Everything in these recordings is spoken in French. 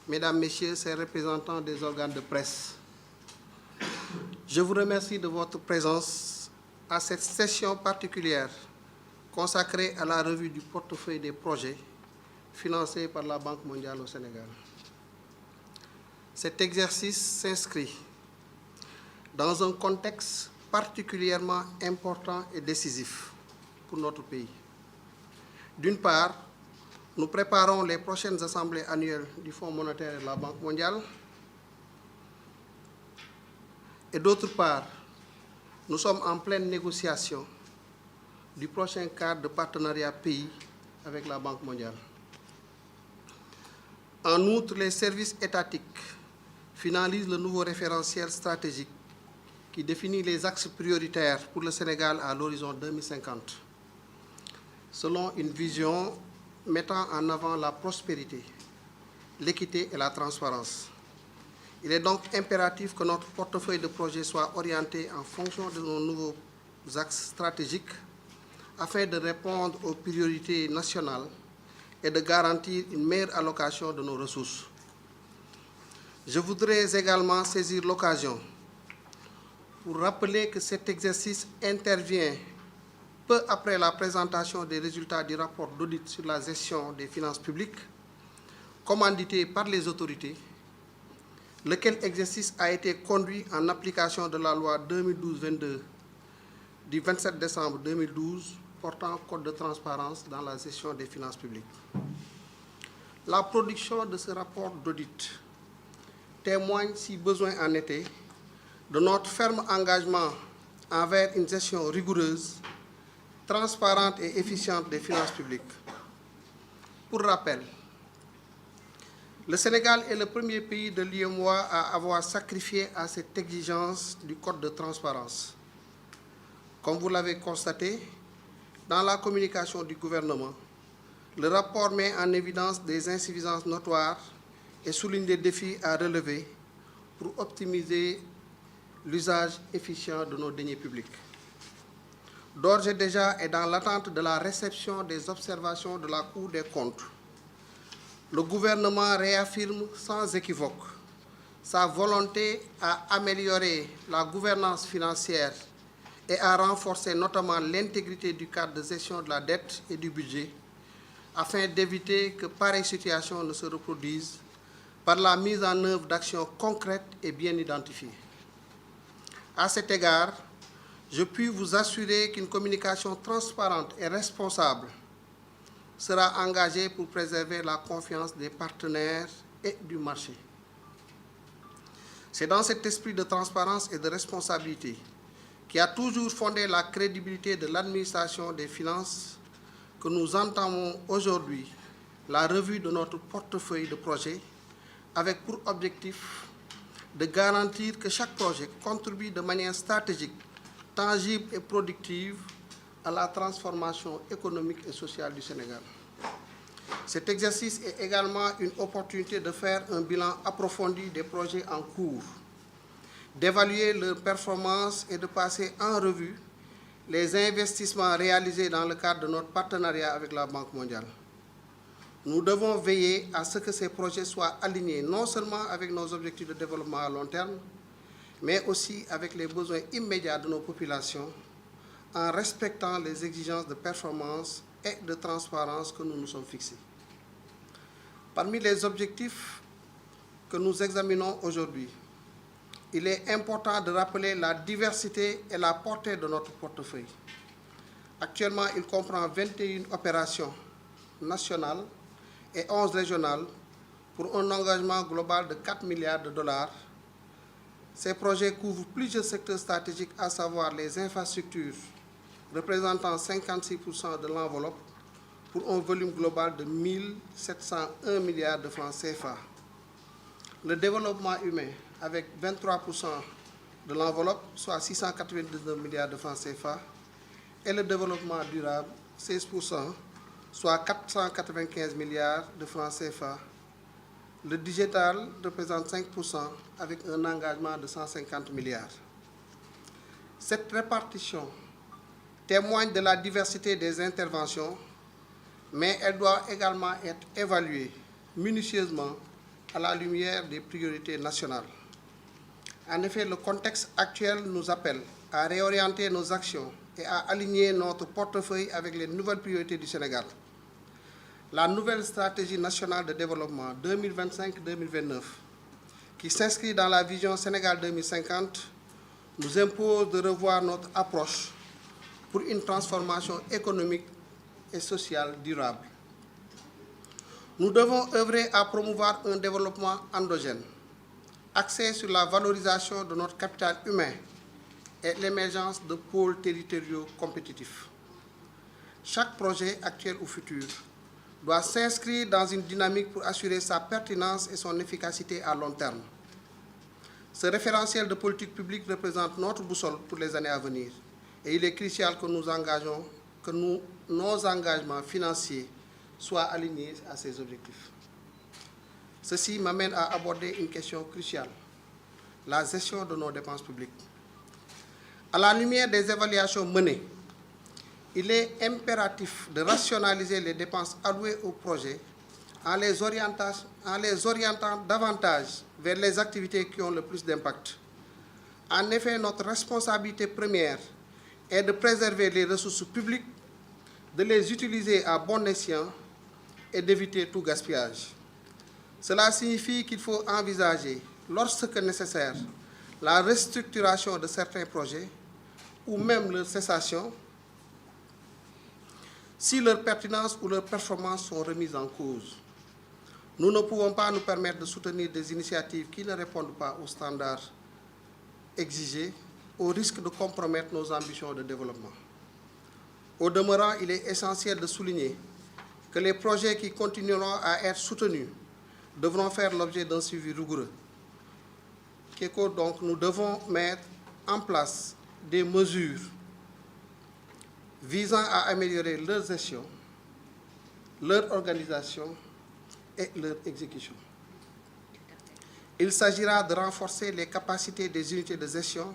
Mesdames, Messieurs, ces représentants des organes de presse, je vous remercie de votre présence à cette session particulière consacrée à la revue du portefeuille des projets financés par la Banque mondiale au Sénégal. Cet exercice s'inscrit dans un contexte particulièrement important et décisif pour notre pays. D'une part, nous préparons les prochaines assemblées annuelles du Fonds monétaire et de la Banque mondiale. Et d'autre part, nous sommes en pleine négociation du prochain cadre de partenariat pays avec la Banque mondiale. En outre, les services étatiques finalisent le nouveau référentiel stratégique qui définit les axes prioritaires pour le Sénégal à l'horizon 2050, selon une vision mettant en avant la prospérité, l'équité et la transparence. Il est donc impératif que notre portefeuille de projets soit orienté en fonction de nos nouveaux axes stratégiques afin de répondre aux priorités nationales et de garantir une meilleure allocation de nos ressources. Je voudrais également saisir l'occasion pour rappeler que cet exercice intervient peu après la présentation des résultats du rapport d'audit sur la gestion des finances publiques, commandité par les autorités, lequel exercice a été conduit en application de la loi 2012-22 du 27 décembre 2012 portant code de transparence dans la gestion des finances publiques. La production de ce rapport d'audit témoigne, si besoin en était, de notre ferme engagement envers une gestion rigoureuse, transparente et efficiente des finances publiques. Pour rappel, le Sénégal est le premier pays de l'UEMOA à avoir sacrifié à cette exigence du code de transparence. Comme vous l'avez constaté, dans la communication du gouvernement, le rapport met en évidence des insuffisances notoires et souligne des défis à relever pour optimiser l'usage efficient de nos deniers publics. D'ores et déjà, et dans l'attente de la réception des observations de la Cour des comptes, le gouvernement réaffirme sans équivoque sa volonté à améliorer la gouvernance financière et à renforcer notamment l'intégrité du cadre de gestion de la dette et du budget, afin d'éviter que pareille situation ne se reproduise par la mise en œuvre d'actions concrètes et bien identifiées. À cet égard, je puis vous assurer qu'une communication transparente et responsable sera engagée pour préserver la confiance des partenaires et du marché. C'est dans cet esprit de transparence et de responsabilité qui a toujours fondé la crédibilité de l'administration des finances que nous entamons aujourd'hui la revue de notre portefeuille de projets avec pour objectif de garantir que chaque projet contribue de manière stratégique, tangible et productive à la transformation économique et sociale du Sénégal. Cet exercice est également une opportunité de faire un bilan approfondi des projets en cours, d'évaluer leurs performances et de passer en revue les investissements réalisés dans le cadre de notre partenariat avec la Banque mondiale. Nous devons veiller à ce que ces projets soient alignés non seulement avec nos objectifs de développement à long terme, mais aussi avec les besoins immédiats de nos populations, en respectant les exigences de performance et de transparence que nous nous sommes fixés. Parmi les objectifs que nous examinons aujourd'hui, il est important de rappeler la diversité et la portée de notre portefeuille. Actuellement, il comprend 21 opérations nationales et 11 régionales pour un engagement global de 4 milliards de dollars. Ces projets couvrent plusieurs secteurs stratégiques, à savoir les infrastructures, représentant 56% de l'enveloppe, pour un volume global de 1 701 milliards de francs CFA. Le développement humain, avec 23% de l'enveloppe, soit 699 milliards de francs CFA, et le développement durable, 16%, soit 495 milliards de francs CFA. Le digital représente 5% avec un engagement de 150 milliards. Cette répartition témoigne de la diversité des interventions, mais elle doit également être évaluée minutieusement à la lumière des priorités nationales. En effet, le contexte actuel nous appelle à réorienter nos actions et à aligner notre portefeuille avec les nouvelles priorités du Sénégal. La nouvelle stratégie nationale de développement 2025-2029, qui s'inscrit dans la vision Sénégal 2050, nous impose de revoir notre approche pour une transformation économique et sociale durable. Nous devons œuvrer à promouvoir un développement endogène, axé sur la valorisation de notre capital humain et l'émergence de pôles territoriaux compétitifs. Chaque projet, actuel ou futur, doit s'inscrire dans une dynamique pour assurer sa pertinence et son efficacité à long terme. Ce référentiel de politique publique représente notre boussole pour les années à venir et il est crucial que nos engagements financiers soient alignés à ces objectifs. Ceci m'amène à aborder une question cruciale, la gestion de nos dépenses publiques. À la lumière des évaluations menées, il est impératif de rationaliser les dépenses allouées au projet en les orientant davantage vers les activités qui ont le plus d'impact. En effet, notre responsabilité première est de préserver les ressources publiques, de les utiliser à bon escient et d'éviter tout gaspillage. Cela signifie qu'il faut envisager, lorsque nécessaire, la restructuration de certains projets ou même leur cessation si leur pertinence ou leur performance sont remises en cause. Nous ne pouvons pas nous permettre de soutenir des initiatives qui ne répondent pas aux standards exigés, au risque de compromettre nos ambitions de développement. Au demeurant, il est essentiel de souligner que les projets qui continueront à être soutenus devront faire l'objet d'un suivi rigoureux. Donc, nous devons mettre en place des mesures visant à améliorer leur gestion, leur organisation et leur exécution. Il s'agira de renforcer les capacités des unités de gestion,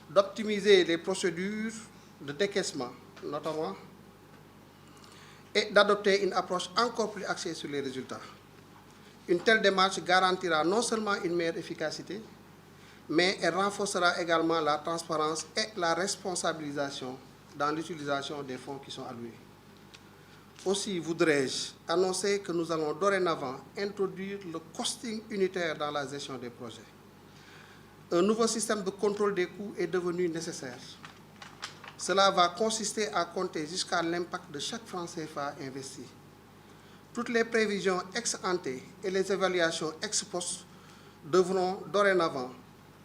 d'optimiser les procédures de décaissement, notamment, et d'adopter une approche encore plus axée sur les résultats. Une telle démarche garantira non seulement une meilleure efficacité, mais elle renforcera également la transparence et la responsabilisation dans l'utilisation des fonds qui sont alloués. Aussi voudrais-je annoncer que nous allons dorénavant introduire le costing unitaire dans la gestion des projets. Un nouveau système de contrôle des coûts est devenu nécessaire. Cela va consister à compter jusqu'à l'impact de chaque franc CFA investi. Toutes les prévisions ex ante et les évaluations ex post devront dorénavant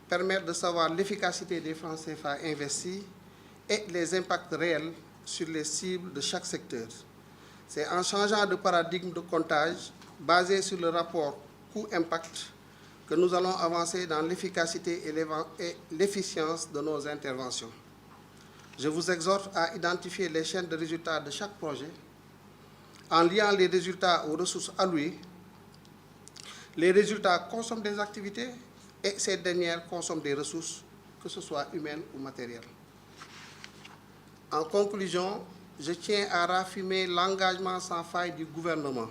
permettre de savoir l'efficacité des francs CFA investis et les impacts réels sur les cibles de chaque secteur. C'est en changeant de paradigme de comptage basé sur le rapport coût-impact que nous allons avancer dans l'efficacité et l'efficience de nos interventions. Je vous exhorte à identifier les chaînes de résultats de chaque projet en liant les résultats aux ressources allouées. Les résultats consomment des activités et ces dernières consomment des ressources, que ce soit humaines ou matérielles. En conclusion, je tiens à raffirmer l'engagement sans faille du gouvernement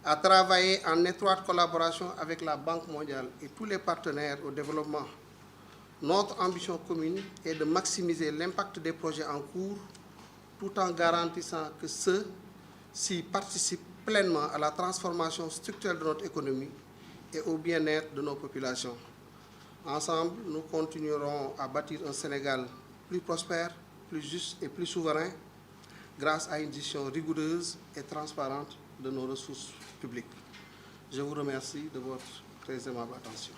à travailler en étroite collaboration avec la Banque mondiale et tous les partenaires au développement. Notre ambition commune est de maximiser l'impact des projets en cours tout en garantissant que ceux-ci participent pleinement à la transformation structurelle de notre économie et au bien-être de nos populations. Ensemble, nous continuerons à bâtir un Sénégal plus prospère, plus juste et plus souverain grâce à une gestion rigoureuse et transparente de nos ressources publiques. Je vous remercie de votre très aimable attention.